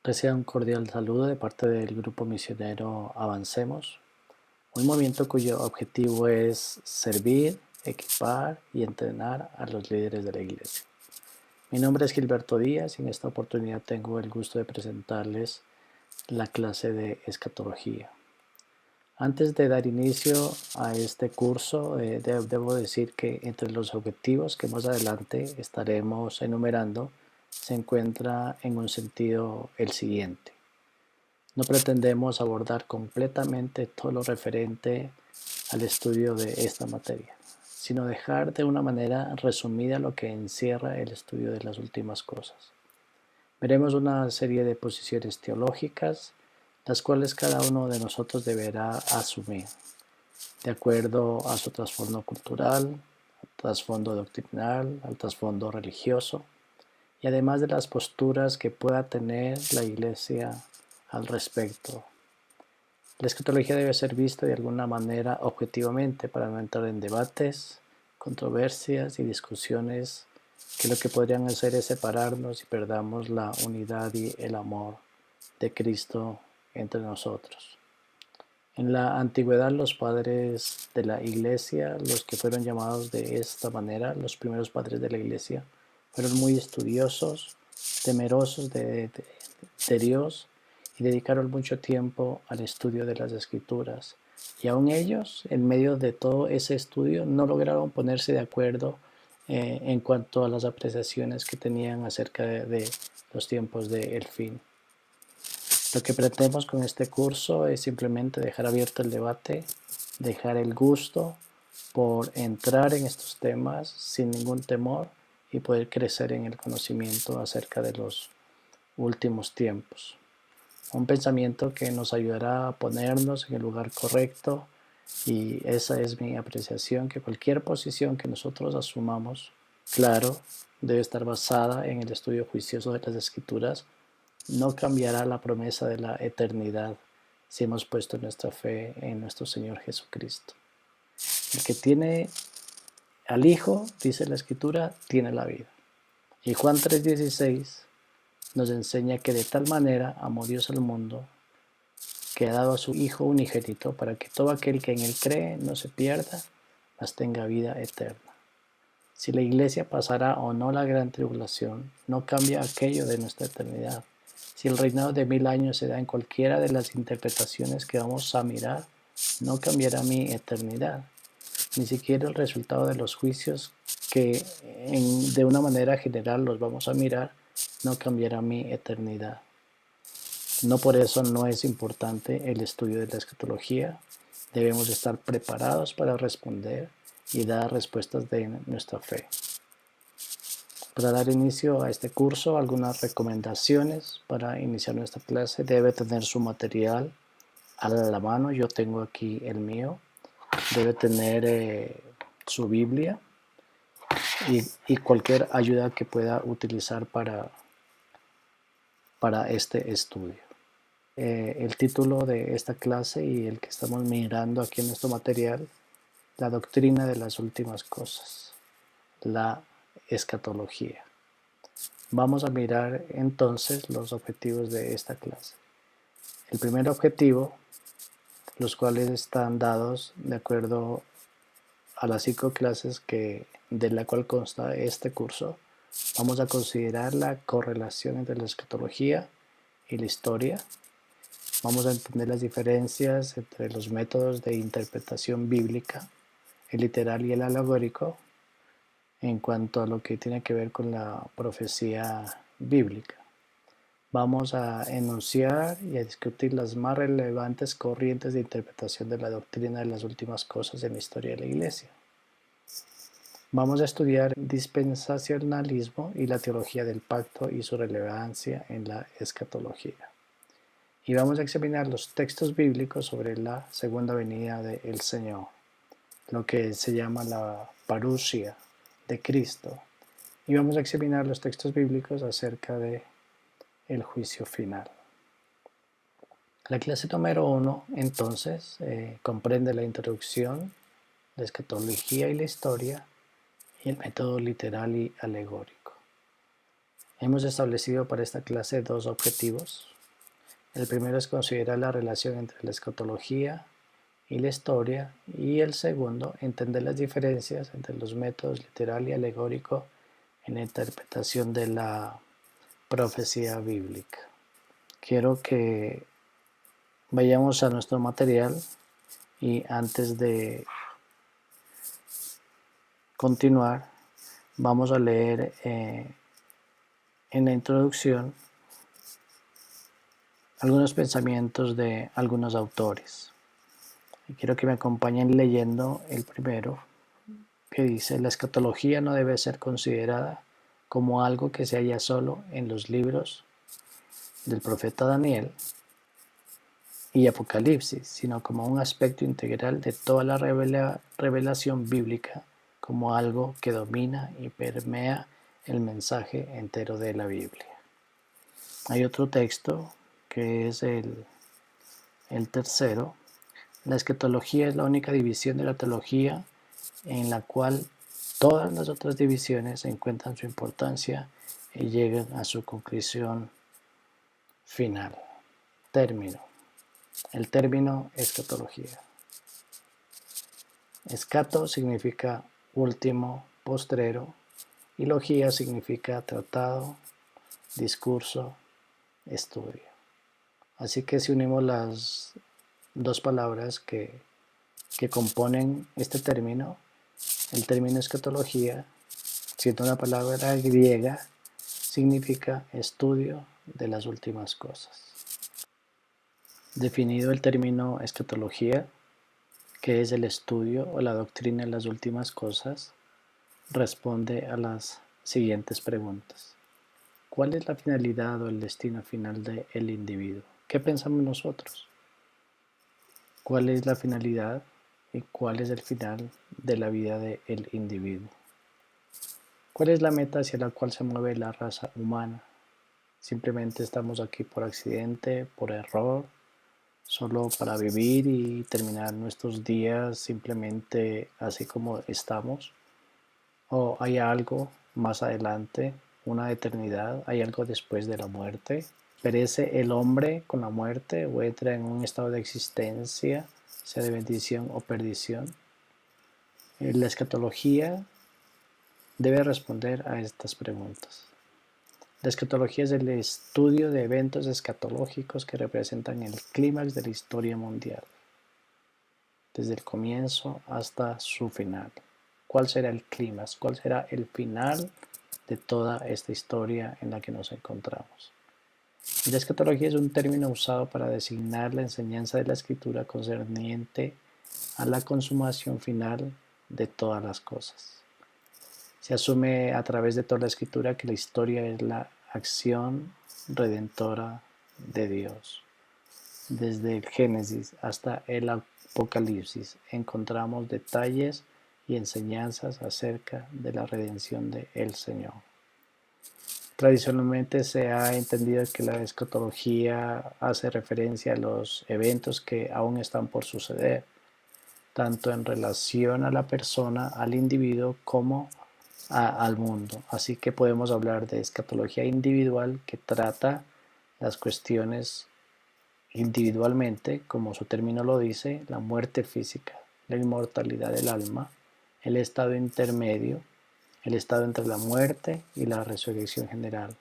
Reciba un cordial saludo de parte del grupo misionero Avancemos, un movimiento cuyo objetivo es servir, equipar y entrenar a los líderes de la Iglesia. Mi nombre es Gilberto Díaz y en esta oportunidad tengo el gusto de presentarles la clase de escatología. Antes de dar inicio a este curso, debo decir que entre los objetivos que más adelante estaremos enumerando se encuentra en un sentido el siguiente. No pretendemos abordar completamente todo lo referente al estudio de esta materia, sino dejar de una manera resumida lo que encierra el estudio de las últimas cosas. Veremos una serie de posiciones teológicas, las cuales cada uno de nosotros deberá asumir, de acuerdo a su trasfondo cultural, al trasfondo doctrinal, al trasfondo religioso, y además de las posturas que pueda tener la Iglesia al respecto. La escatología debe ser vista de alguna manera objetivamente para no entrar en debates, controversias y discusiones que lo que podrían hacer es separarnos y perdamos la unidad y el amor de Cristo entre nosotros. En la antigüedad los padres de la iglesia, los que fueron llamados de esta manera, los primeros padres de la iglesia, fueron muy estudiosos, temerosos de Dios y dedicaron mucho tiempo al estudio de las escrituras. Y aun ellos, en medio de todo ese estudio, no lograron ponerse de acuerdo en cuanto a las apreciaciones que tenían acerca de los tiempos del fin. Lo que pretendemos con este curso es simplemente dejar abierto el debate, dejar el gusto por entrar en estos temas sin ningún temor y poder crecer en el conocimiento acerca de los últimos tiempos. Un pensamiento que nos ayudará a ponernos en el lugar correcto, y esa es mi apreciación, que cualquier posición que nosotros asumamos, claro, debe estar basada en el estudio juicioso de las Escrituras. No cambiará la promesa de la eternidad si hemos puesto nuestra fe en nuestro Señor Jesucristo. El que tiene al Hijo, dice la Escritura, tiene la vida. Y Juan 3:16 nos enseña que de tal manera amó Dios al mundo, que ha dado a su Hijo unigénito para que todo aquel que en él cree no se pierda, mas tenga vida eterna. Si la iglesia pasará o no la gran tribulación, no cambia aquello de nuestra eternidad. Si el reinado de 1000 años se da en cualquiera de las interpretaciones que vamos a mirar, no cambiará mi eternidad. Ni siquiera el resultado de los juicios que de una manera general los vamos a mirar, no cambiará mi eternidad. No por eso no es importante el estudio de la escatología. Debemos estar preparados para responder y dar respuestas de nuestra fe. Para dar inicio a este curso, algunas recomendaciones para iniciar nuestra clase. Debe tener su material a la mano. Yo tengo aquí el mío. Debe tener su Biblia y cualquier ayuda que pueda utilizar para este estudio. El título de esta clase y el que estamos mirando aquí en nuestro material, la doctrina de las últimas cosas, la escatología. Vamos a mirar entonces los objetivos de esta clase. El primer objetivo, los cuales están dados de acuerdo a las 5 clases de la cual consta este curso, vamos a considerar la correlación entre la escatología y la historia. Vamos a entender las diferencias entre los métodos de interpretación bíblica, el literal y el alegórico, en cuanto a lo que tiene que ver con la profecía bíblica. Vamos a enunciar y a discutir las más relevantes corrientes de interpretación de la doctrina de las últimas cosas en la historia de la Iglesia. Vamos a estudiar dispensacionalismo y la teología del pacto y su relevancia en la escatología. Y vamos a examinar los textos bíblicos sobre la segunda venida del Señor, lo que se llama la parusia de Cristo. Y vamos a examinar los textos bíblicos acerca de el juicio final. La clase número 1, entonces, comprende la introducción, la escatología y la historia, y el método literal y alegórico. Hemos establecido para esta clase 2 objetivos. El primero es considerar la relación entre la escatología y la historia, y el segundo, entender las diferencias entre los métodos literal y alegórico en la interpretación de la profecía bíblica. Quiero que vayamos a nuestro material y antes de continuar vamos a leer en la introducción algunos pensamientos de algunos autores. Y quiero que me acompañen leyendo el primero, que dice: la escatología no debe ser considerada como algo que se halla solo en los libros del profeta Daniel y Apocalipsis, sino como un aspecto integral de toda la revelación bíblica, como algo que domina y permea el mensaje entero de la Biblia. Hay otro texto que es el tercero. La escatología es la única división de la teología en la cual todas las otras divisiones encuentran su importancia y llegan a su conclusión final. Término. El término escatología. Escato significa último, postrero, y logía significa tratado, discurso, estudio. Así que si unimos las dos palabras que componen este término, el término escatología, siendo una palabra griega, significa estudio de las últimas cosas. Definido el término escatología, que es el estudio o la doctrina de las últimas cosas, responde a las siguientes preguntas. ¿Cuál es la finalidad o el destino final del individuo? ¿Qué pensamos nosotros? ¿Cuál es la finalidad y cuál es el final de la vida del individuo? ¿Cuál es la meta hacia la cual se mueve la raza humana? ¿Simplemente estamos aquí por accidente, por error, solo para vivir y terminar nuestros días simplemente así como estamos? ¿O hay algo más adelante, una eternidad? ¿Hay algo después de la muerte? ¿Perece el hombre con la muerte o entra en un estado de existencia, sea de bendición o perdición? La escatología debe responder a estas preguntas. La escatología es el estudio de eventos escatológicos que representan el clímax de la historia mundial, desde el comienzo hasta su final. ¿Cuál será el clímax? ¿Cuál será el final de toda esta historia en la que nos encontramos? Y la escatología es un término usado para designar la enseñanza de la Escritura concerniente a la consumación final de todas las cosas. Se asume a través de toda la Escritura que la historia es la acción redentora de Dios. Desde el Génesis hasta el Apocalipsis encontramos detalles y enseñanzas acerca de la redención del Señor. Tradicionalmente se ha entendido que la escatología hace referencia a los eventos que aún están por suceder, tanto en relación a la persona, al individuo, como al mundo. Así que podemos hablar de escatología individual, que trata las cuestiones individualmente, como su término lo dice: la muerte física, la inmortalidad del alma, el estado intermedio, el estado entre la muerte y la resurrección general,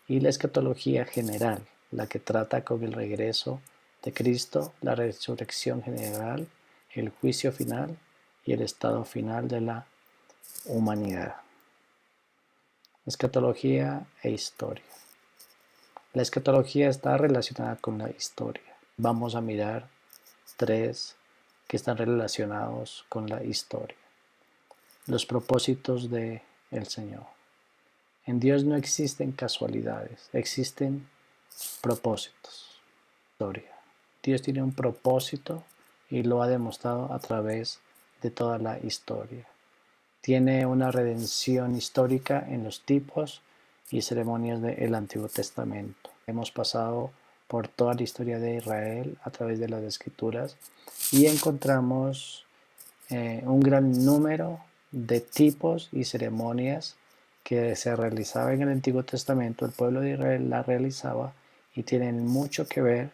y la escatología general, la que trata con el regreso de Cristo, la resurrección general, el juicio final y el estado final de la humanidad. Escatología e historia. La escatología está relacionada con la historia. Vamos a mirar tres que están relacionados con la historia. Los propósitos del Señor. En Dios no existen casualidades, existen propósitos. Historia. Dios tiene un propósito y lo ha demostrado a través de toda la historia. Tiene una redención histórica en los tipos y ceremonias del Antiguo Testamento. Hemos pasado por toda la historia de Israel a través de las Escrituras y encontramos un gran número de tipos y ceremonias que se realizaban en el Antiguo Testamento. El pueblo de Israel la realizaba y tienen mucho que ver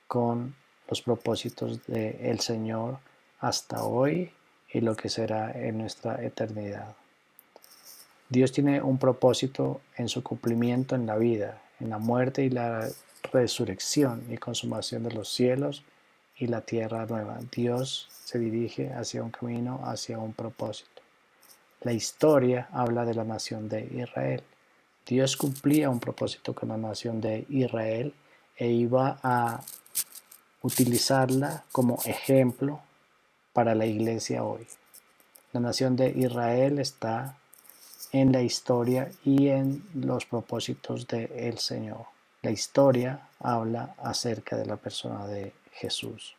con los propósitos del Señor hasta hoy y lo que será en nuestra eternidad. Dios tiene un propósito en su cumplimiento en la vida, en la muerte y la resurrección y consumación de los cielos y la tierra nueva. Dios se dirige hacia un camino, hacia un propósito. La historia habla de la nación de Israel. Dios cumplía un propósito con la nación de Israel e iba a utilizarla como ejemplo para la iglesia hoy. La nación de Israel está en la historia y en los propósitos del Señor. La historia habla acerca de la persona de Jesús.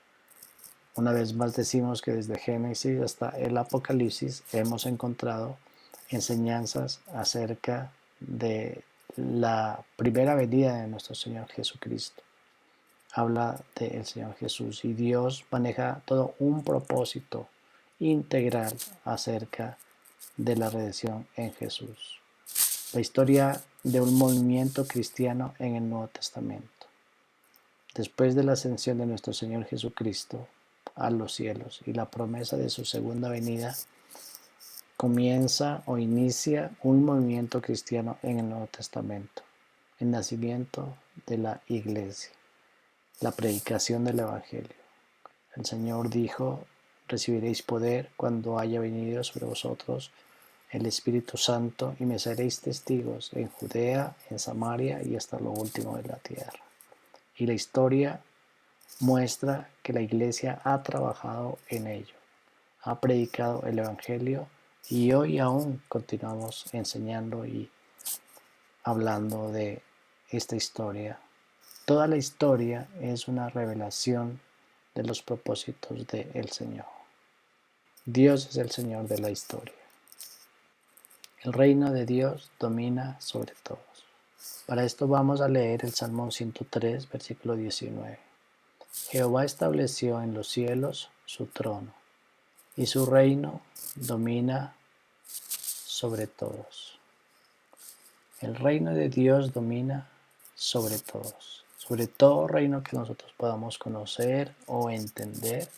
Una vez más decimos que desde Génesis hasta el Apocalipsis hemos encontrado enseñanzas acerca de la primera venida de nuestro Señor Jesucristo. Habla del Señor Jesús y Dios maneja todo un propósito integral acerca de la redención en Jesús. La historia de un movimiento cristiano en el Nuevo Testamento. Después de la ascensión de nuestro Señor Jesucristo a los cielos y la promesa de su segunda venida, comienza o inicia un movimiento cristiano en el Nuevo Testamento, el nacimiento de la iglesia, la predicación del Evangelio. El Señor dijo: recibiréis poder cuando haya venido sobre vosotros el Espíritu Santo y me seréis testigos en Judea, en Samaria y hasta lo último de la tierra. Y la historia muestra que la iglesia ha trabajado en ello, ha predicado el Evangelio y hoy aún continuamos enseñando y hablando de esta historia. Toda la historia es una revelación de los propósitos del Señor. Dios es el Señor de la historia. El reino de Dios domina sobre todos. Para esto vamos a leer el Salmo 103, versículo 19. Jehová estableció en los cielos su trono, y su reino domina sobre todos. El reino de Dios domina sobre todos. Sobre todo reino que nosotros podamos conocer o entender.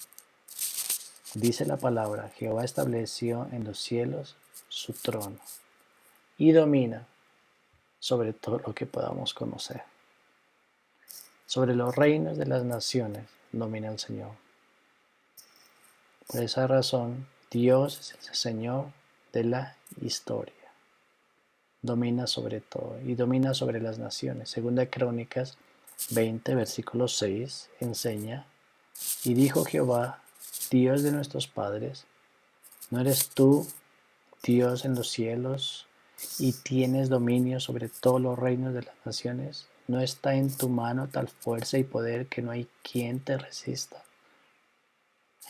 Dice la palabra: Jehová estableció en los cielos su trono y domina sobre todo lo que podamos conocer. Sobre los reinos de las naciones domina el Señor. Por esa razón, Dios es el Señor de la historia. Domina sobre todo y domina sobre las naciones. Segunda Crónicas 20, versículo 6 enseña: y dijo Jehová, Dios de nuestros padres, ¿no eres tú Dios en los cielos y tienes dominio sobre todos los reinos de las naciones? ¿No está en tu mano tal fuerza y poder que no hay quien te resista?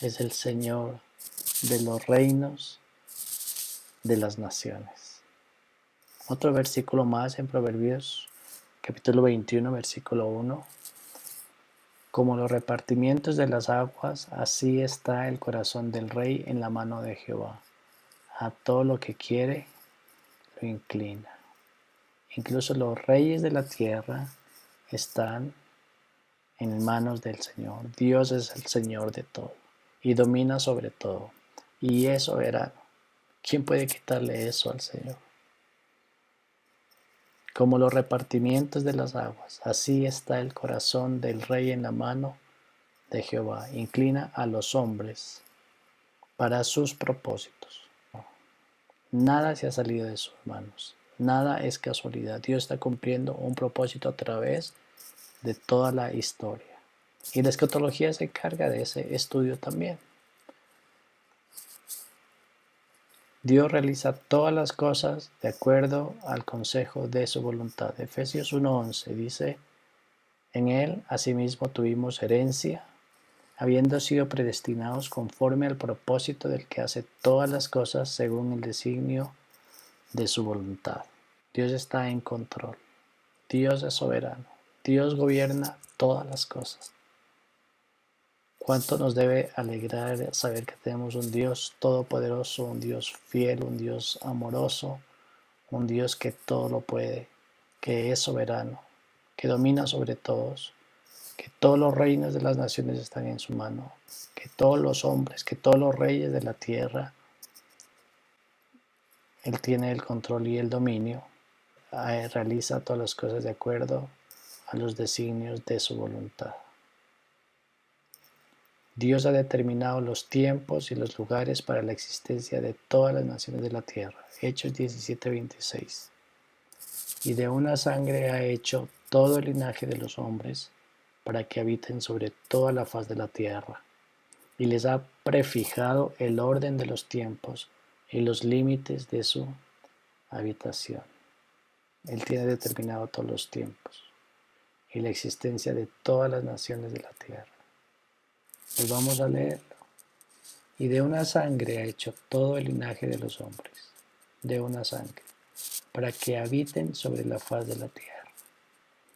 Es el Señor de los reinos de las naciones. Otro versículo más en Proverbios, capítulo 21, versículo 1. Como los repartimientos de las aguas, así está el corazón del rey en la mano de Jehová. A todo lo que quiere, lo inclina. Incluso los reyes de la tierra están en manos del Señor. Dios es el Señor de todo y domina sobre todo. Y es soberano. ¿Quién puede quitarle eso al Señor? Como los repartimientos de las aguas, así está el corazón del rey en la mano de Jehová. Inclina a los hombres para sus propósitos. Nada se ha salido de sus manos. Nada es casualidad. Dios está cumpliendo un propósito a través de toda la historia. Y la escatología se encarga de ese estudio también. Dios realiza todas las cosas de acuerdo al consejo de su voluntad. Efesios 1:11 dice: en él asimismo tuvimos herencia, habiendo sido predestinados conforme al propósito del que hace todas las cosas según el designio de su voluntad. Dios está en control. Dios es soberano. Dios gobierna todas las cosas. Cuánto nos debe alegrar saber que tenemos un Dios todopoderoso, un Dios fiel, un Dios amoroso, un Dios que todo lo puede, que es soberano que domina sobre todos, que todos los reinos de las naciones están en su mano, que todos los hombres, que todos los reyes de la tierra, Él tiene el control y el dominio, realiza todas las cosas de acuerdo a los designios de su voluntad. Dios ha determinado los tiempos y los lugares para la existencia de todas las naciones de la tierra. Hechos 17:26. Y de una sangre ha hecho todo el linaje de los hombres para que habiten sobre toda la faz de la tierra. Y les ha prefijado el orden de los tiempos y los límites de su habitación. Él tiene determinado todos los tiempos y la existencia de todas las naciones de la tierra. Pues vamos a leerlo. Y de una sangre ha hecho todo el linaje de los hombres, de una sangre, para que habiten sobre la faz de la tierra.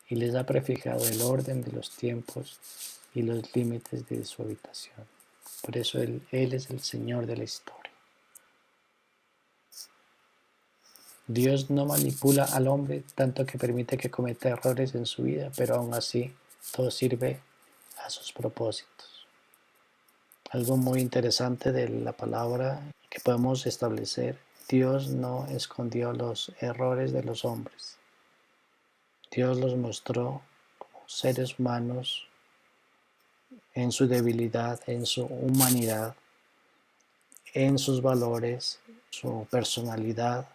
Y les ha prefijado el orden de los tiempos y los límites de su habitación. Por eso Él es el Señor de la historia. Dios no manipula al hombre tanto que permite que cometa errores en su vida, pero aún así todo sirve a sus propósitos. Algo muy interesante de la palabra que podemos establecer: Dios no escondió los errores de los hombres. Dios los mostró como seres humanos en su debilidad, en su humanidad, en sus valores, su personalidad,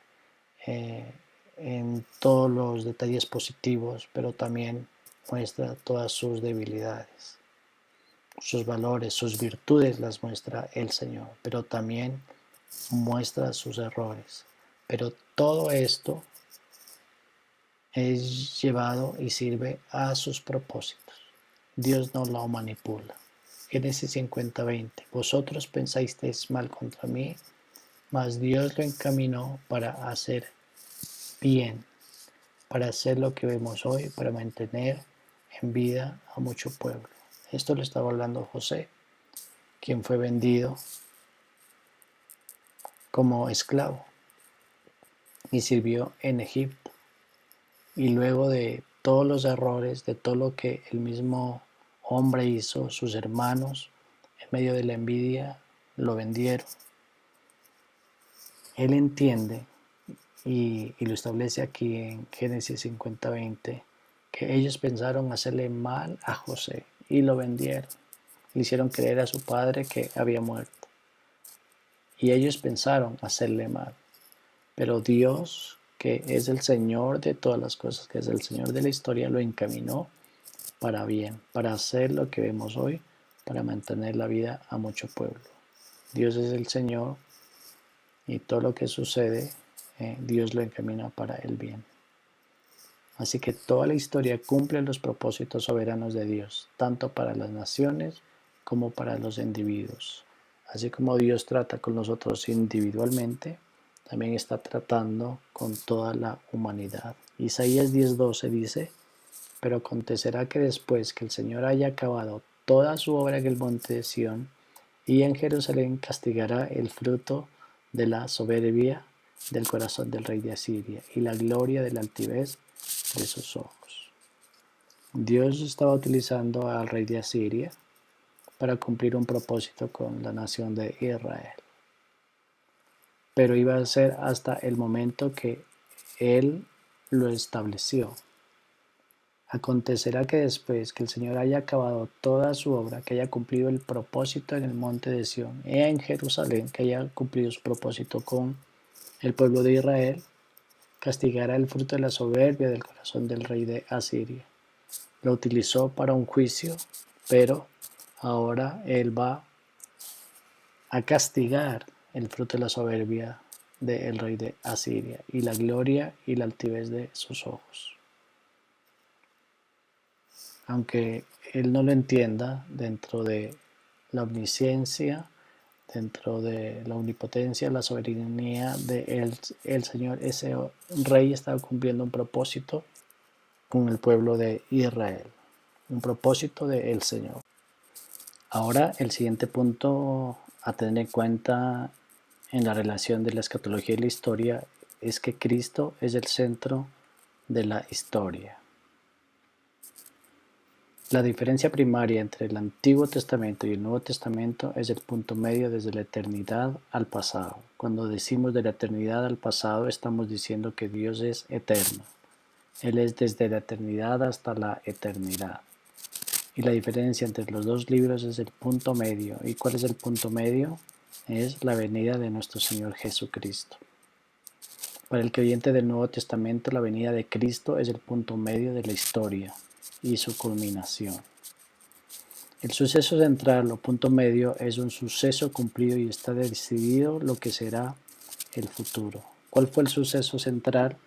en todos los detalles positivos, pero también muestra todas sus debilidades, sus valores, sus virtudes las muestra el Señor, pero también muestra sus errores. Pero todo esto es llevado y sirve a sus propósitos. Dios no lo manipula. Génesis 50:20. Vosotros pensasteis mal contra mí, mas Dios lo encaminó para hacer bien, para hacer lo que vemos hoy, para mantener en vida a mucho pueblo. Esto lo estaba hablando José, quien fue vendido como esclavo y sirvió en Egipto. Y luego de todos los errores, de todo lo que el mismo hombre hizo, sus hermanos, en medio de la envidia, lo vendieron. Él entiende y lo establece aquí en Génesis 50:20, que ellos pensaron hacerle mal a José y lo vendieron. Le hicieron creer a su padre que había muerto. Y ellos pensaron hacerle mal. Pero Dios, que es el Señor de todas las cosas, que es el Señor de la historia, lo encaminó para bien, para hacer lo que vemos hoy, para mantener la vida a mucho pueblo. Dios es el Señor y todo lo que sucede, Dios lo encamina para el bien. Así que toda la historia cumple los propósitos soberanos de Dios, tanto para las naciones como para los individuos. Así como Dios trata con nosotros individualmente, también está tratando con toda la humanidad. Isaías 10:12 dice: pero acontecerá que después que el Señor haya acabado toda su obra en el monte de Sión y en Jerusalén, castigará el fruto de la soberbia del corazón del rey de Asiria y la gloria de la altivez de sus ojos. Dios estaba utilizando al rey de Asiria para cumplir un propósito con la nación de Israel. Pero iba a ser hasta el momento que Él lo estableció. Acontecerá que después que el Señor haya acabado toda su obra, que haya cumplido el propósito en el monte de Sión y en Jerusalén, que haya cumplido su propósito con el pueblo de Israel, castigará el fruto de la soberbia del corazón del rey de Asiria. Lo utilizó para un juicio, pero ahora Él va a castigar el fruto de la soberbia del rey de Asiria y la gloria y la altivez de sus ojos. Aunque él no lo entienda, dentro de la omnisciencia, dentro de la omnipotencia, la soberanía de el Señor, ese rey estaba cumpliendo un propósito con el pueblo de Israel, un propósito del Señor. Ahora, el siguiente punto a tener en cuenta en la relación de la escatología y la historia es que Cristo es el centro de la historia. La diferencia primaria entre el Antiguo Testamento y el Nuevo Testamento es el punto medio desde la eternidad al pasado. Cuando decimos de la eternidad al pasado, estamos diciendo que Dios es eterno. Él es desde la eternidad hasta la eternidad. Y la diferencia entre los dos libros es el punto medio. ¿Y cuál es el punto medio? Es la venida de nuestro Señor Jesucristo. Para el creyente del Nuevo Testamento, la venida de Cristo es el punto medio de la historia y su culminación. El suceso central o punto medio es un suceso cumplido y está decidido lo que será el futuro. ¿Cuál fue el suceso central?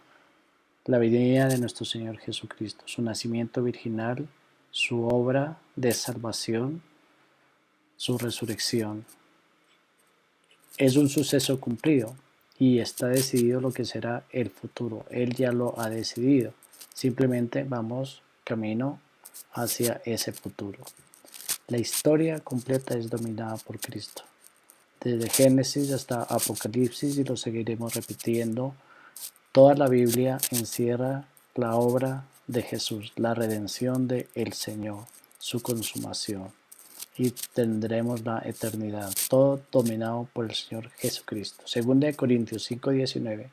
La venida de nuestro Señor Jesucristo, su nacimiento virginal, su obra de salvación, su resurrección. Es un suceso cumplido y está decidido lo que será el futuro. Él ya lo ha decidido. Simplemente vamos camino hacia ese futuro. La historia completa es dominada por Cristo. Desde Génesis hasta Apocalipsis, y lo seguiremos repitiendo, toda la Biblia encierra la obra de Jesús, la redención del Señor, su consumación, y tendremos la eternidad, todo dominado por el Señor Jesucristo. Según de Corintios 5:19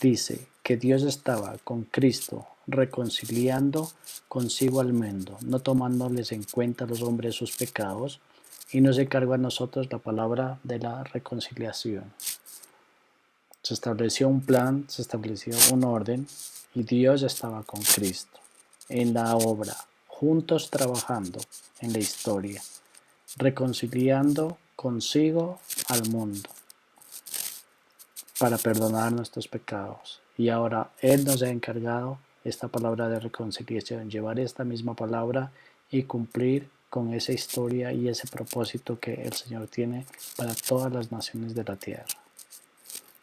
dice que Dios estaba con Cristo reconciliando consigo al mundo, no tomándoles en cuenta a los hombres sus pecados, y nos encargó a nosotros la palabra de la reconciliación. Se estableció un plan, se estableció un orden, y Dios estaba con Cristo en la obra, juntos trabajando en la historia, reconciliando consigo al mundo para perdonar nuestros pecados. Y ahora Él nos ha encargado esta palabra de reconciliación, llevar esta misma palabra y cumplir con esa historia y ese propósito que el Señor tiene para todas las naciones de la tierra.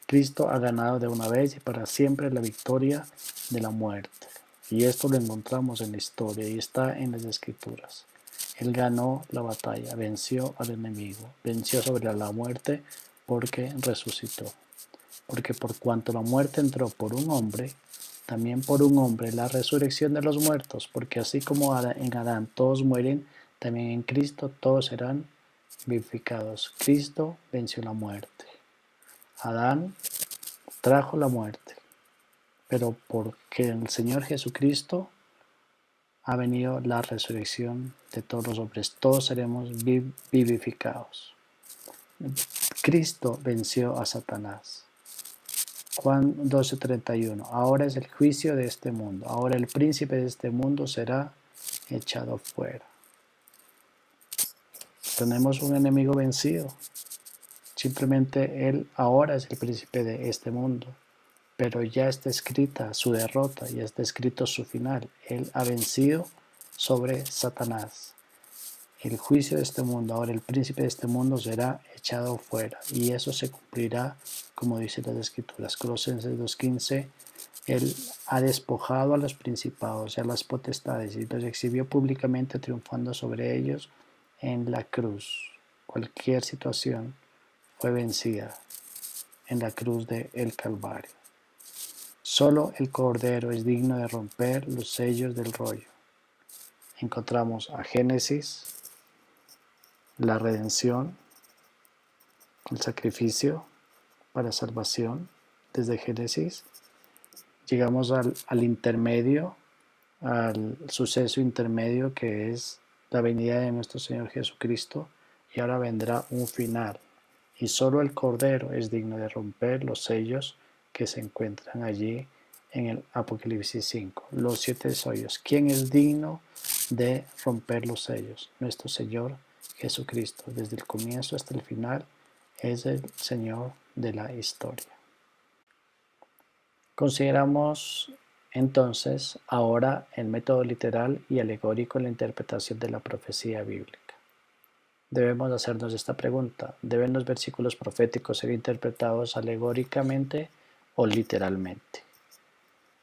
Cristo ha ganado de una vez y para siempre la victoria de la muerte. Y esto lo encontramos en la historia y está en las Escrituras. Él ganó la batalla, venció al enemigo, venció sobre la muerte porque resucitó. Porque por cuanto la muerte entró por un hombre, también por un hombre la resurrección de los muertos, porque así como en Adán todos mueren, también en Cristo todos serán vivificados. Cristo venció la muerte. Adán trajo la muerte, pero porque el Señor Jesucristo ha venido la resurrección de todos los hombres, todos seremos vivificados. Cristo venció a Satanás. Juan 12:31. Ahora es el juicio de este mundo. Ahora el príncipe de este mundo será echado fuera. Tenemos un enemigo vencido. Simplemente él ahora es el príncipe de este mundo. Pero ya está escrita su derrota, ya está escrito su final. Él ha vencido sobre Satanás. El juicio de este mundo, ahora el príncipe de este mundo será echado fuera. Y eso se cumplirá como dice las Escrituras. Colosenses 2:15, Él ha despojado a los principados y a las potestades y los exhibió públicamente triunfando sobre ellos en la cruz. Cualquier situación fue vencida en la cruz del Calvario. Solo el Cordero es digno de romper los sellos del rollo. Encontramos a Génesis, la redención, el sacrificio para salvación desde Génesis. Llegamos al intermedio, al suceso intermedio que es la venida de nuestro Señor Jesucristo, y ahora vendrá un final. Y solo el Cordero es digno de romper los sellos que se encuentran allí en el Apocalipsis 5, los 7 sellos. ¿Quién es digno de romper los sellos? Nuestro Señor Jesucristo. Desde el comienzo hasta el final es el Señor de la historia. Consideramos entonces ahora el método literal y alegórico en la interpretación de la profecía bíblica. Debemos hacernos esta pregunta: ¿deben los versículos proféticos ser interpretados alegóricamente o literalmente?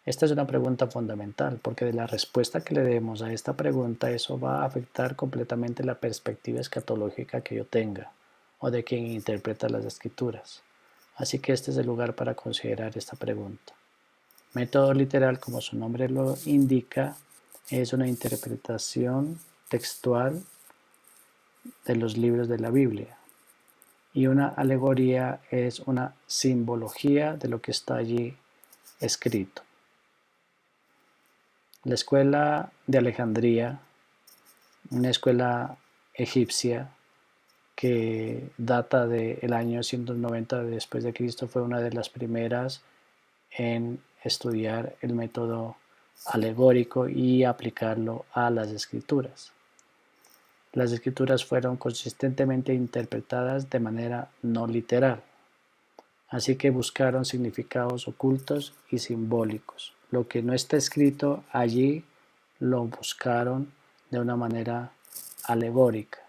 Esta es una pregunta fundamental, porque de la respuesta que le demos a esta pregunta, eso va a afectar completamente la perspectiva escatológica que yo tenga, o de quien interpreta las Escrituras. Así que este es el lugar para considerar esta pregunta. Método literal, como su nombre lo indica, es una interpretación textual de los libros de la Biblia. Y una alegoría es una simbología de lo que está allí escrito. La escuela de Alejandría, una escuela egipcia que data del año 190 después de Cristo, fue una de las primeras en estudiar el método alegórico y aplicarlo a las escrituras. Las escrituras fueron consistentemente interpretadas de manera no literal, así que buscaron significados ocultos y simbólicos. Lo que no está escrito allí lo buscaron de una manera alegórica.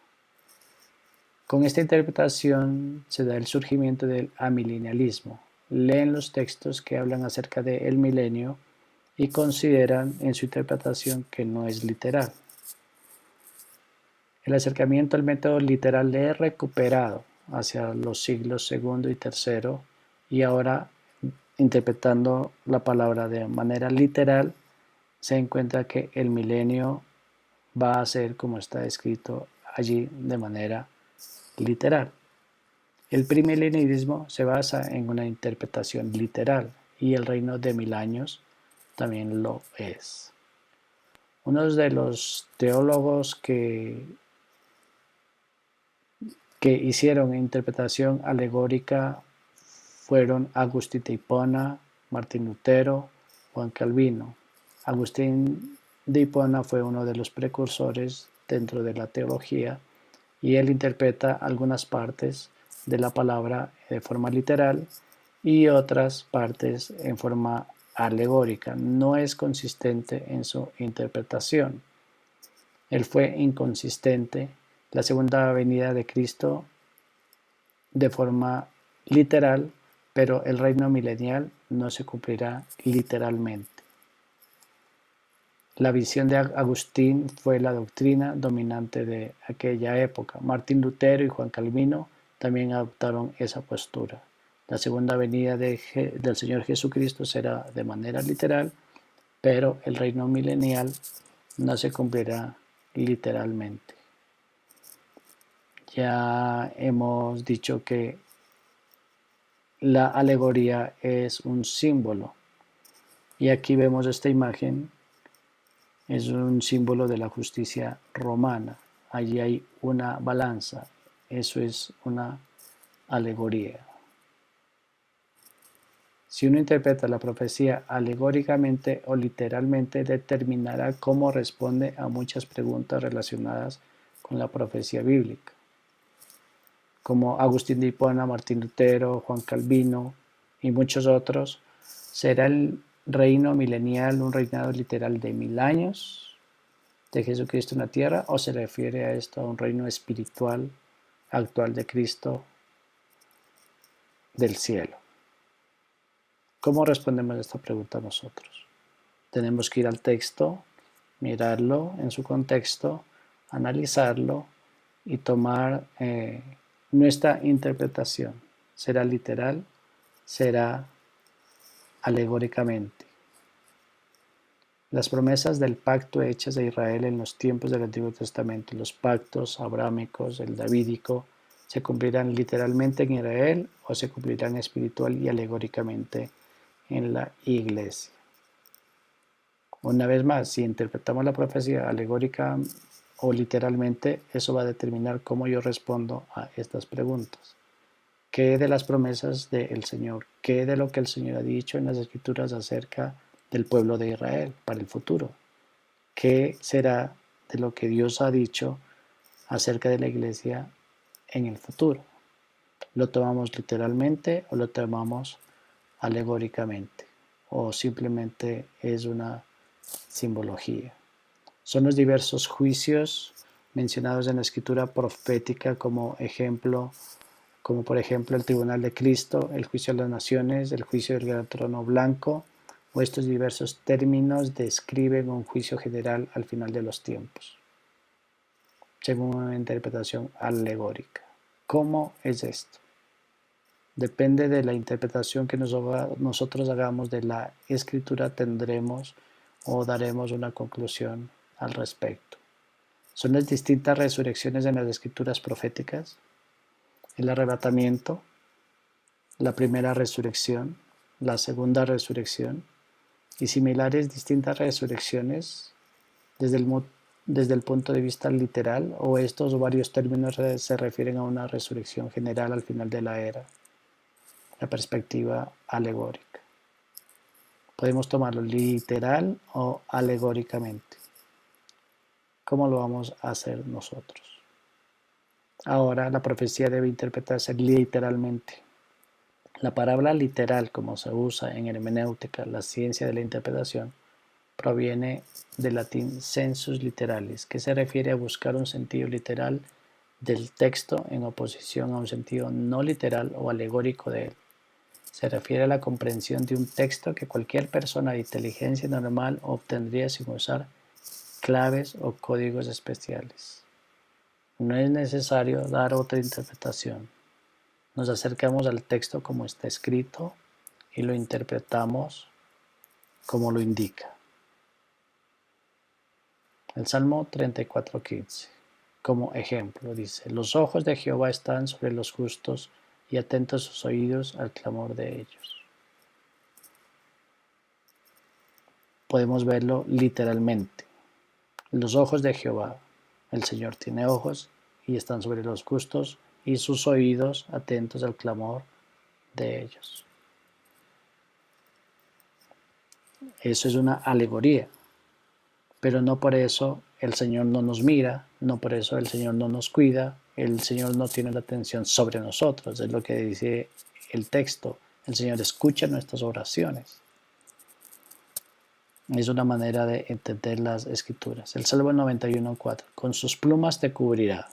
Con esta interpretación se da el surgimiento del amilenialismo. Leen los textos que hablan acerca del milenio y consideran en su interpretación que no es literal. El acercamiento al método literal le he recuperado hacia los siglos segundo y tercero, y ahora, interpretando la palabra de manera literal, se encuentra que el milenio va a ser como está escrito allí de manera literal. El premilenialismo se basa en una interpretación literal y el reino de 1000 años también lo es. Uno de los teólogos que hicieron interpretación alegórica fueron Agustín de Hipona, Martín Lutero, Juan Calvino. Agustín de Hipona fue uno de los precursores dentro de la teología y él interpreta algunas partes de la palabra de forma literal y otras partes en forma alegórica. No es consistente en su interpretación. Él fue inconsistente. La segunda venida de Cristo de forma literal, pero el reino milenial no se cumplirá literalmente. La visión de Agustín fue la doctrina dominante de aquella época. Martín Lutero y Juan Calvino también adoptaron esa postura. La segunda venida del Señor Jesucristo será de manera literal, pero el reino milenial no se cumplirá literalmente. Ya hemos dicho que la alegoría es un símbolo, y aquí vemos esta imagen. Es un símbolo de la justicia romana. Allí hay una balanza. Eso es una alegoría. Si uno interpreta la profecía alegóricamente o literalmente, determinará cómo responde a muchas preguntas relacionadas con la profecía bíblica. Como Agustín de Hipona, Martín Lutero, Juan Calvino y muchos otros, ¿será el reino milenial un reinado literal de 1000 años de Jesucristo en la tierra, o se refiere a esto a un reino espiritual actual de Cristo del cielo? ¿Cómo respondemos a esta pregunta nosotros? Tenemos que ir al texto, mirarlo en su contexto, analizarlo y tomar nuestra interpretación. ¿Será literal? ¿Será alegóricamente? Las promesas del pacto hechas a Israel en los tiempos del Antiguo Testamento, los pactos abrámicos, el davídico, ¿se cumplirán literalmente en Israel o se cumplirán espiritual y alegóricamente en la iglesia? Una vez más, si interpretamos la profecía alegórica o literalmente, eso va a determinar cómo yo respondo a estas preguntas. ¿Qué de las promesas del Señor? ¿Qué de lo que el Señor ha dicho en las Escrituras acerca del pueblo de Israel para el futuro? ¿Qué será de lo que Dios ha dicho acerca de la iglesia en el futuro? ¿Lo tomamos literalmente o lo tomamos alegóricamente? ¿O simplemente es una simbología? Son los diversos juicios mencionados en la escritura profética como ejemplo, como por ejemplo el tribunal de Cristo, el juicio de las naciones, el juicio del gran trono blanco, o estos diversos términos describen un juicio general al final de los tiempos, según una interpretación alegórica. ¿Cómo es esto? Depende de la interpretación que nosotros hagamos de la escritura, tendremos o daremos una conclusión al respecto? ¿Son las distintas resurrecciones en las escrituras proféticas? El arrebatamiento, la primera resurrección, la segunda resurrección y similares distintas resurrecciones desde el punto de vista literal, o estos varios términos se refieren a una resurrección general al final de la era, la perspectiva alegórica. Podemos tomarlo literal o alegóricamente. ¿Cómo lo vamos a hacer nosotros? Ahora, la profecía debe interpretarse literalmente. La palabra literal, como se usa en hermenéutica, la ciencia de la interpretación, proviene del latín sensus literalis, que se refiere a buscar un sentido literal del texto en oposición a un sentido no literal o alegórico de él. Se refiere a la comprensión de un texto que cualquier persona de inteligencia normal obtendría sin usar claves o códigos especiales. No es necesario dar otra interpretación. Nos acercamos al texto como está escrito y lo interpretamos como lo indica. El Salmo 34:15, como ejemplo, dice: los ojos de Jehová están sobre los justos y atentos sus oídos al clamor de ellos. Podemos verlo literalmente. Los ojos de Jehová, el Señor tiene ojos y están sobre los justos y sus oídos atentos al clamor de ellos. Eso es una alegoría, pero no por eso el Señor no nos mira, no por eso el Señor no nos cuida, el Señor no tiene la atención sobre nosotros, es lo que dice el texto. El Señor escucha nuestras oraciones. Es una manera de entender las Escrituras. El Salmo 91:4, con sus plumas te cubrirá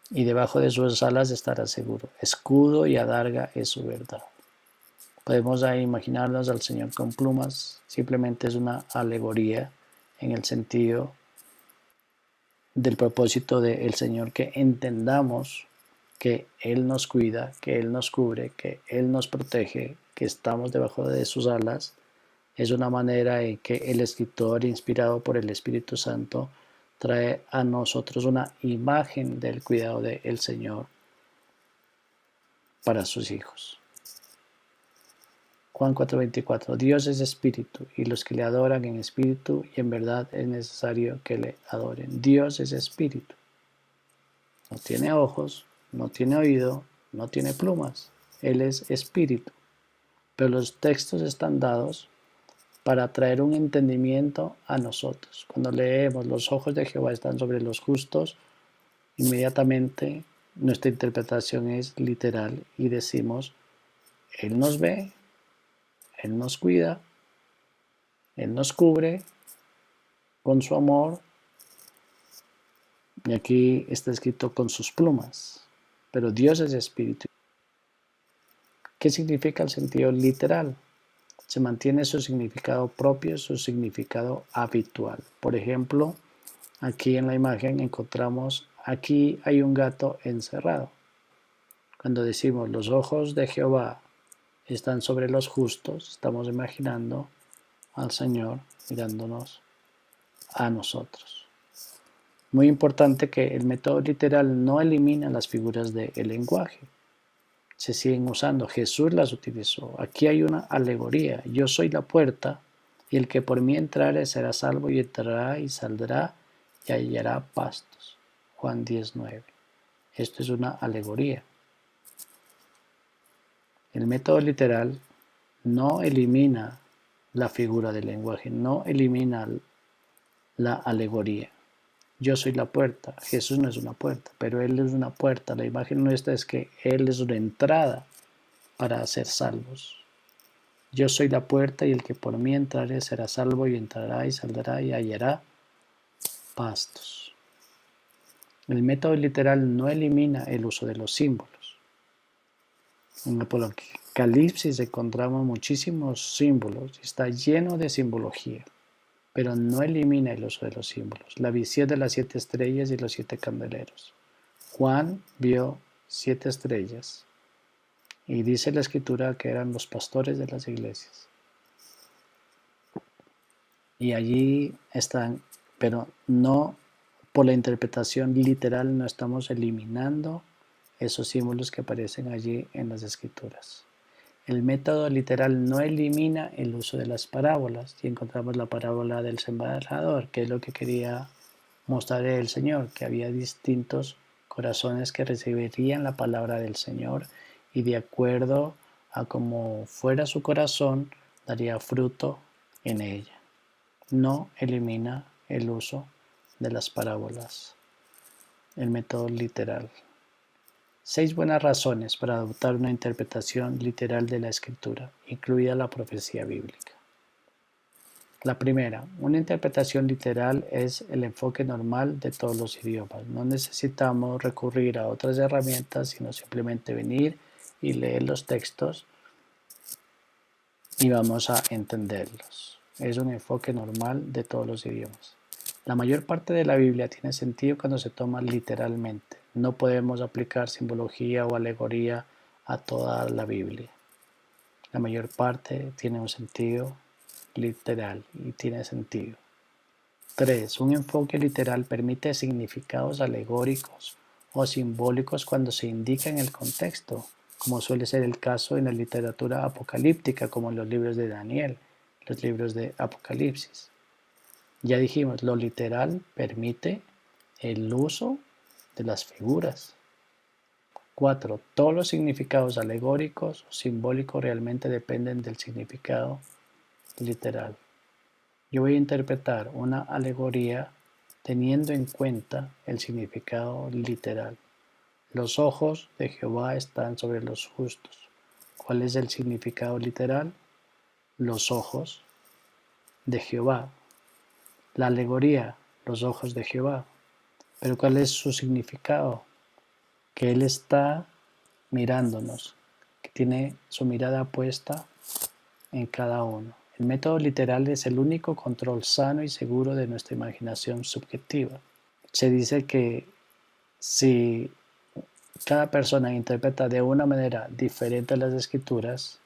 y debajo de sus alas estará seguro. Escudo y adarga es su verdad. Podemos ahí imaginarnos al Señor con plumas, simplemente es una alegoría en el sentido del propósito del Señor, que entendamos que Él nos cuida, que Él nos cubre, que Él nos protege, que estamos debajo de sus alas. Es una manera en que el escritor, inspirado por el Espíritu Santo, trae a nosotros una imagen del cuidado del Señor para sus hijos. Juan 4:24, Dios es espíritu, y los que le adoran en espíritu y en verdad es necesario que le adoren. Dios es espíritu. No tiene ojos, no tiene oído, no tiene plumas. Él es espíritu. Pero los textos están dados para traer un entendimiento a nosotros. Cuando leemos los ojos de Jehová están sobre los justos, inmediatamente nuestra interpretación es literal y decimos, Él nos ve, Él nos cuida, Él nos cubre con su amor, y aquí está escrito con sus plumas, pero Dios es espíritu. ¿Qué significa el sentido literal? Se mantiene su significado propio, su significado habitual. Por ejemplo, aquí en la imagen encontramos, aquí hay un gato encerrado. Cuando decimos los ojos de Jehová están sobre los justos, estamos imaginando al Señor mirándonos a nosotros. Muy importante que el método literal no elimina las figuras del lenguaje. Se siguen usando, Jesús las utilizó. Aquí hay una alegoría, yo soy la puerta y el que por mí entrare será salvo y entrará y saldrá y hallará pastos. Juan 10:9. Esto es una alegoría. El método literal no elimina la figura del lenguaje, no elimina la alegoría. Yo soy la puerta, Jesús no es una puerta, pero Él es una puerta. La imagen nuestra es que Él es una entrada para ser salvos. Yo soy la puerta y el que por mí entrare será salvo y entrará y saldrá y hallará pastos. El método literal no elimina el uso de los símbolos. En Apocalipsis encontramos muchísimos símbolos, está lleno de simbología, pero no elimina el uso de los símbolos. La visión de las 7 estrellas y los 7 candeleros. Juan vio 7 estrellas y dice la escritura que eran los pastores de las iglesias. Y allí están, pero no por la interpretación literal, no estamos eliminando esos símbolos que aparecen allí en las escrituras. El método literal no elimina el uso de las parábolas y encontramos la parábola del sembrador, que es lo que quería mostrar el Señor, que había distintos corazones que recibirían la palabra del Señor y de acuerdo a cómo fuera su corazón, daría fruto en ella. No elimina el uso de las parábolas, el método literal. 6 buenas razones para adoptar una interpretación literal de la escritura, incluida la profecía bíblica. La primera, una interpretación literal es el enfoque normal de todos los idiomas. No necesitamos recurrir a otras herramientas, sino simplemente venir y leer los textos y vamos a entenderlos. Es un enfoque normal de todos los idiomas. La mayor parte de la Biblia tiene sentido cuando se toma literalmente. No podemos aplicar simbología o alegoría a toda la Biblia. La mayor parte tiene un sentido literal y tiene sentido. 3. Un enfoque literal permite significados alegóricos o simbólicos cuando se indica en el contexto, como suele ser el caso en la literatura apocalíptica, como en los libros de Daniel, los libros de Apocalipsis. Ya dijimos, lo literal permite el uso de las figuras. 4. Todos los significados alegóricos o simbólicos realmente dependen del significado literal. Yo voy a interpretar una alegoría teniendo en cuenta el significado literal. Los ojos de Jehová están sobre los justos. ¿Cuál es el significado literal? Los ojos de Jehová. La alegoría, los ojos de Jehová. Pero ¿cuál es su significado? Que Él está mirándonos, que tiene su mirada puesta en cada uno. El método literal es el único control sano y seguro de nuestra imaginación subjetiva. Se dice que si cada persona interpreta de una manera diferente las escrituras,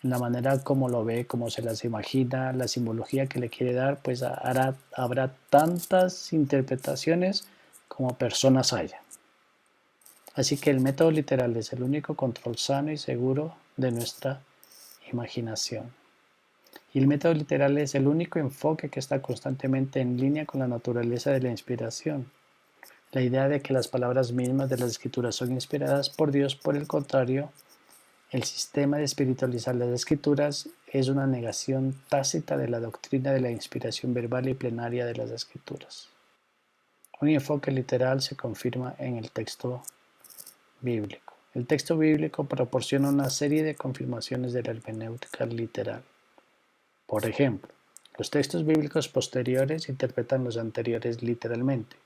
en la manera como lo ve, como se las imagina, la simbología que le quiere dar, pues habrá tantas interpretaciones como personas haya. Así que el método literal es el único control sano y seguro de nuestra imaginación. Y el método literal es el único enfoque que está constantemente en línea con la naturaleza de la inspiración. La idea de que las palabras mismas de las escrituras son inspiradas por Dios, por el contrario, el sistema de espiritualizar las escrituras es una negación tácita de la doctrina de la inspiración verbal y plenaria de las escrituras. Un enfoque literal se confirma en el texto bíblico. El texto bíblico proporciona una serie de confirmaciones de la hermenéutica literal. Por ejemplo, los textos bíblicos posteriores interpretan los anteriores literalmente,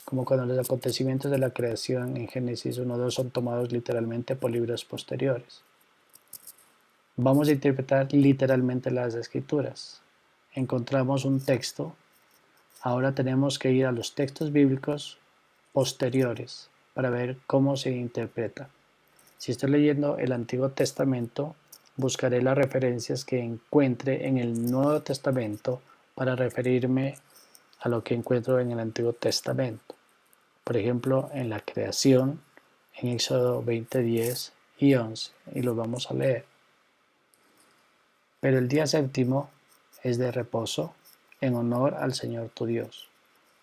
como cuando los acontecimientos de la creación en Génesis 1:2 son tomados literalmente por libros posteriores. Vamos a interpretar literalmente las escrituras. Encontramos un texto, ahora tenemos que ir a los textos bíblicos posteriores para ver cómo se interpreta. Si estoy leyendo el Antiguo Testamento, buscaré las referencias que encuentre en el Nuevo Testamento para referirme a lo que encuentro en el Antiguo Testamento. Por ejemplo, en la creación, en Éxodo 20:10 y 11, y lo vamos a leer. Pero el día séptimo es de reposo en honor al Señor tu Dios.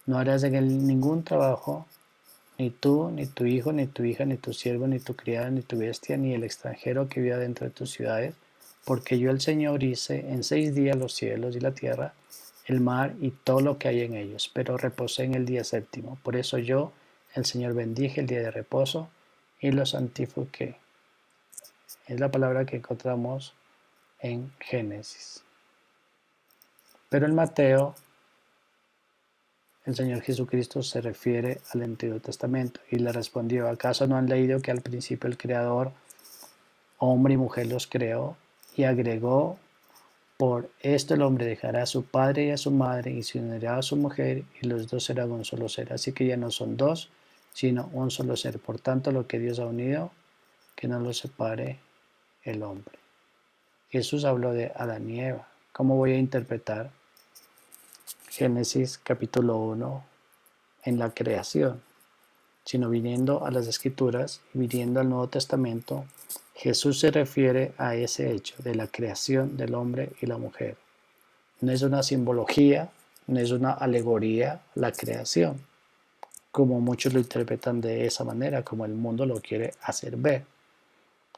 No harás en él ningún trabajo, ni tú, ni tu hijo, ni tu hija, ni tu siervo, ni tu criada, ni tu bestia, ni el extranjero que viva dentro de tus ciudades, porque yo el Señor hice en 6 días los cielos y la tierra, el mar y todo lo que hay en ellos, pero reposé en el día séptimo. Por eso yo, el Señor, bendije el día de reposo y lo santifiqué. Es la palabra que encontramos en Génesis. Pero en Mateo, el Señor Jesucristo se refiere al Antiguo Testamento y le respondió, ¿acaso no han leído que al principio el Creador, hombre y mujer los creó? Y agregó, por esto el hombre dejará a su padre y a su madre y se unirá a su mujer y los dos serán un solo ser. Así que ya no son dos, sino un solo ser. Por tanto, lo que Dios ha unido, que no lo separe el hombre. Jesús habló de Adán y Eva. ¿Cómo voy a interpretar Génesis capítulo 1 en la creación, sino viniendo a las Escrituras y viniendo al Nuevo Testamento, Jesús se refiere a ese hecho de la creación del hombre y la mujer. No es una simbología, no es una alegoría la creación, como muchos lo interpretan de esa manera, como el mundo lo quiere hacer ver,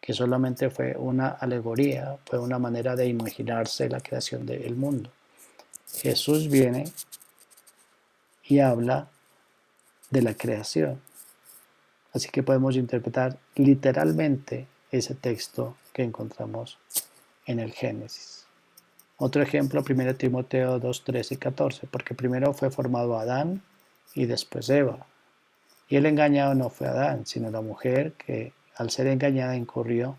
que solamente fue una alegoría, fue una manera de imaginarse la creación del mundo. Jesús viene y habla de la creación. Así que podemos interpretar literalmente ese texto que encontramos en el Génesis. Otro ejemplo, 1 Timoteo 2, 13 y 14, porque primero fue formado Adán y después Eva. Y el engañado no fue Adán, sino la mujer que al ser engañada incurrió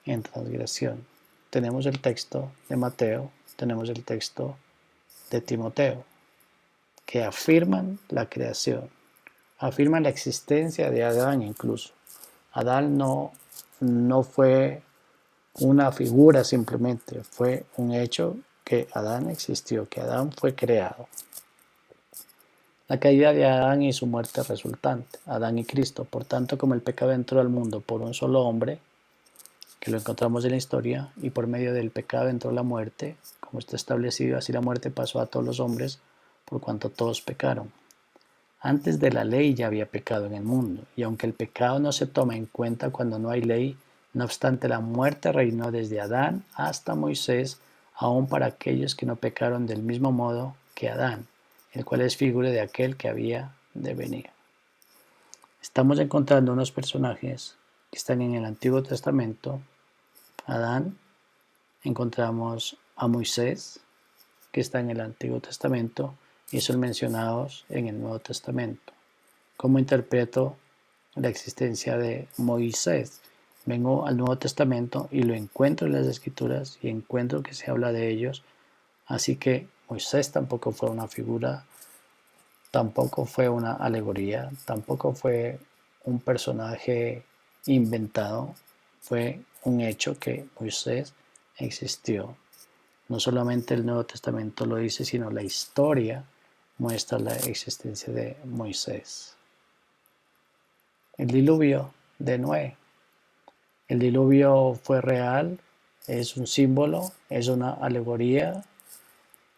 en transgresión. Tenemos el texto de Mateo, tenemos el texto de Timoteo, que afirman la creación, afirman la existencia de Adán incluso. Adán no fue una figura simplemente, fue un hecho que Adán existió, que Adán fue creado. La caída de Adán y su muerte resultante, Adán y Cristo. Por tanto, como el pecado entró al mundo por un solo hombre, que lo encontramos en la historia, y por medio del pecado entró la muerte, como está establecido, así la muerte pasó a todos los hombres, por cuanto todos pecaron. Antes de la ley ya había pecado en el mundo, y aunque el pecado no se toma en cuenta cuando no hay ley, no obstante la muerte reinó desde Adán hasta Moisés, aun para aquellos que no pecaron del mismo modo que Adán, el cual es figura de aquel que había de venir. Estamos encontrando unos personajes que están en el Antiguo Testamento. Adán, encontramos a Moisés, que está en el Antiguo Testamento, y son mencionados en el Nuevo Testamento. ¿Cómo interpreto la existencia de Moisés? Vengo al Nuevo Testamento y lo encuentro en las Escrituras y encuentro que se habla de ellos. Así que Moisés tampoco fue una figura, tampoco fue una alegoría, tampoco fue un personaje inventado, fue un hecho que Moisés existió. No solamente el Nuevo Testamento lo dice, sino la historia muestra la existencia de Moisés. El diluvio de Noé. El diluvio fue real, es un símbolo, es una alegoría,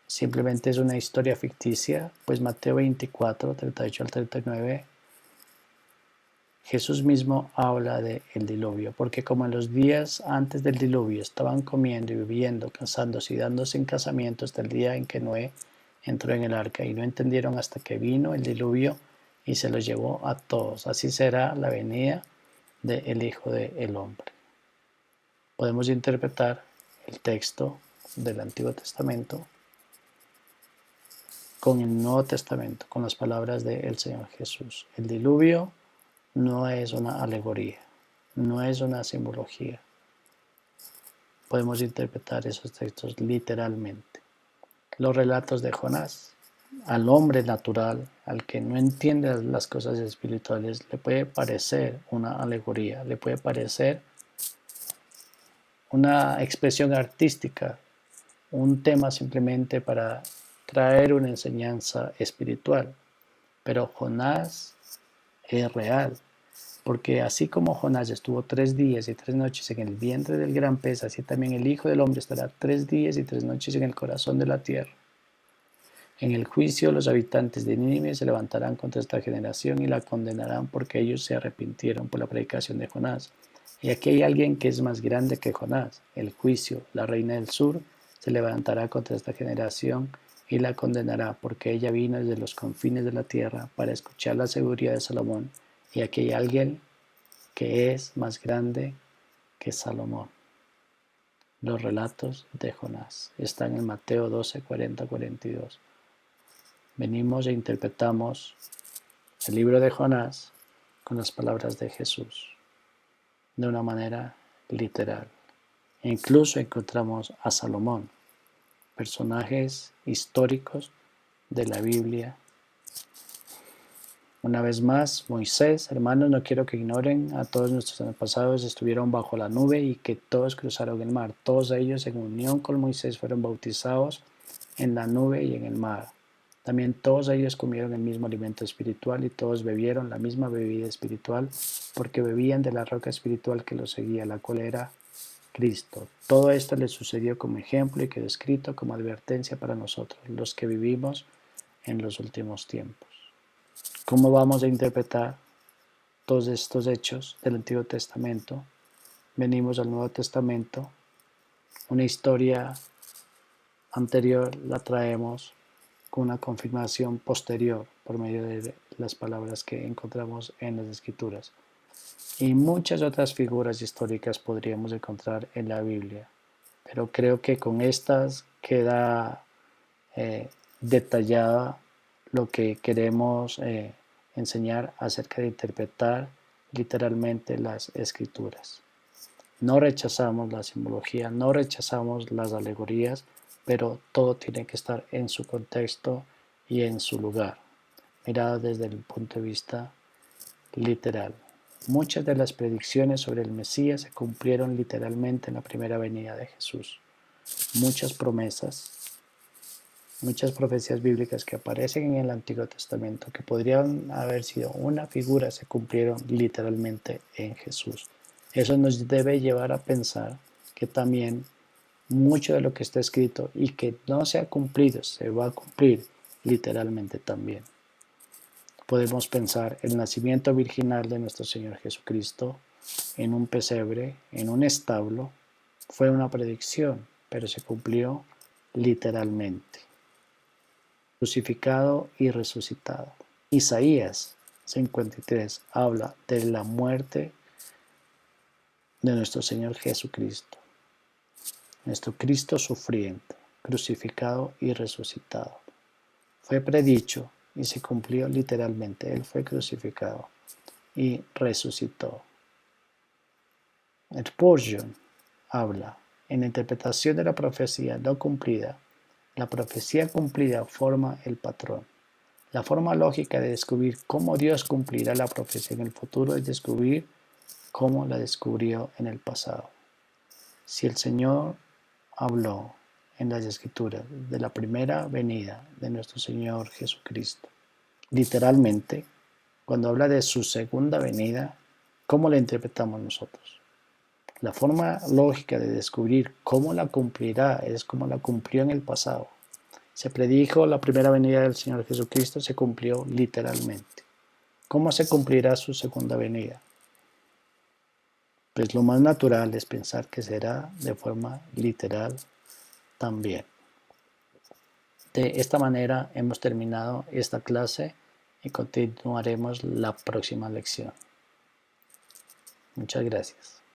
simplemente es una historia ficticia, pues Mateo 24, 38 al 39, Jesús mismo habla del diluvio, porque como en los días antes del diluvio estaban comiendo y bebiendo, casándose y dándose en casamiento hasta el día en que Noé entró en el arca, y no entendieron hasta que vino el diluvio y se los llevó a todos. Así será la venida del Hijo del Hombre. Podemos interpretar el texto del Antiguo Testamento con el Nuevo Testamento, con las palabras del Señor Jesús. El diluvio no es una alegoría, no es una simbología. Podemos interpretar esos textos literalmente. Los relatos de Jonás. Al hombre natural, al que no entiende las cosas espirituales, le puede parecer una alegoría, le puede parecer una expresión artística, un tema simplemente para traer una enseñanza espiritual. Pero Jonás es real, porque así como Jonás estuvo 3 días y 3 noches en el vientre del gran pez, así también el Hijo del Hombre estará 3 días y 3 noches en el corazón de la tierra. En el juicio los habitantes de Nínive se levantarán contra esta generación y la condenarán porque ellos se arrepintieron por la predicación de Jonás. Y aquí hay alguien que es más grande que Jonás. El juicio, la reina del sur, se levantará contra esta generación y la condenará porque ella vino desde los confines de la tierra para escuchar la sabiduría de Salomón. Y aquí hay alguien que es más grande que Salomón. Los relatos de Jonás están en Mateo 12, 40, 42. Venimos e interpretamos el libro de Jonás con las palabras de Jesús de una manera literal. E incluso encontramos a Salomón, personajes históricos de la Biblia. Una vez más, Moisés, hermanos, no quiero que ignoren, a todos nuestros antepasados estuvieron bajo la nube y que todos cruzaron el mar. Todos ellos en unión con Moisés fueron bautizados en la nube y en el mar. También todos ellos comieron el mismo alimento espiritual y todos bebieron la misma bebida espiritual, porque bebían de la roca espiritual que los seguía, la cual era Cristo. Todo esto les sucedió como ejemplo y quedó escrito como advertencia para nosotros, los que vivimos en los últimos tiempos. ¿Cómo vamos a interpretar todos estos hechos del Antiguo Testamento? Venimos al Nuevo Testamento, una historia anterior la traemos con una confirmación posterior por medio de las palabras que encontramos en las Escrituras. Y muchas otras figuras históricas podríamos encontrar en la Biblia, pero creo que con estas queda detallada lo que queremos enseñar acerca de interpretar literalmente las Escrituras. No rechazamos la simbología, no rechazamos las alegorías, pero todo tiene que estar en su contexto y en su lugar, mirado desde el punto de vista literal. Muchas de las predicciones sobre el Mesías se cumplieron literalmente en la primera venida de Jesús. Muchas promesas, muchas profecías bíblicas que aparecen en el Antiguo Testamento, que podrían haber sido una figura, se cumplieron literalmente en Jesús. Eso nos debe llevar a pensar que también mucho de lo que está escrito y que no se ha cumplido, se va a cumplir literalmente también. Podemos pensar el nacimiento virginal de nuestro Señor Jesucristo en un pesebre, en un establo, fue una predicción, pero se cumplió literalmente. Crucificado y resucitado. Isaías 53 habla de la muerte de nuestro Señor Jesucristo, nuestro Cristo sufriente, crucificado y resucitado. Fue predicho y se cumplió literalmente. Él fue crucificado y resucitó. Spurgeon habla en la interpretación de la profecía no cumplida. La profecía cumplida forma el patrón. La forma lógica de descubrir cómo Dios cumplirá la profecía en el futuro es descubrir cómo la descubrió en el pasado. Si el Señor habló en las Escrituras de la primera venida de nuestro Señor Jesucristo, literalmente, cuando habla de su segunda venida, ¿cómo la interpretamos nosotros? La forma lógica de descubrir cómo la cumplirá es como la cumplió en el pasado. Se predijo la primera venida del Señor Jesucristo, se cumplió literalmente. ¿Cómo se cumplirá su segunda venida? Pues lo más natural es pensar que será de forma literal también. De esta manera hemos terminado esta clase y continuaremos la próxima lección. Muchas gracias.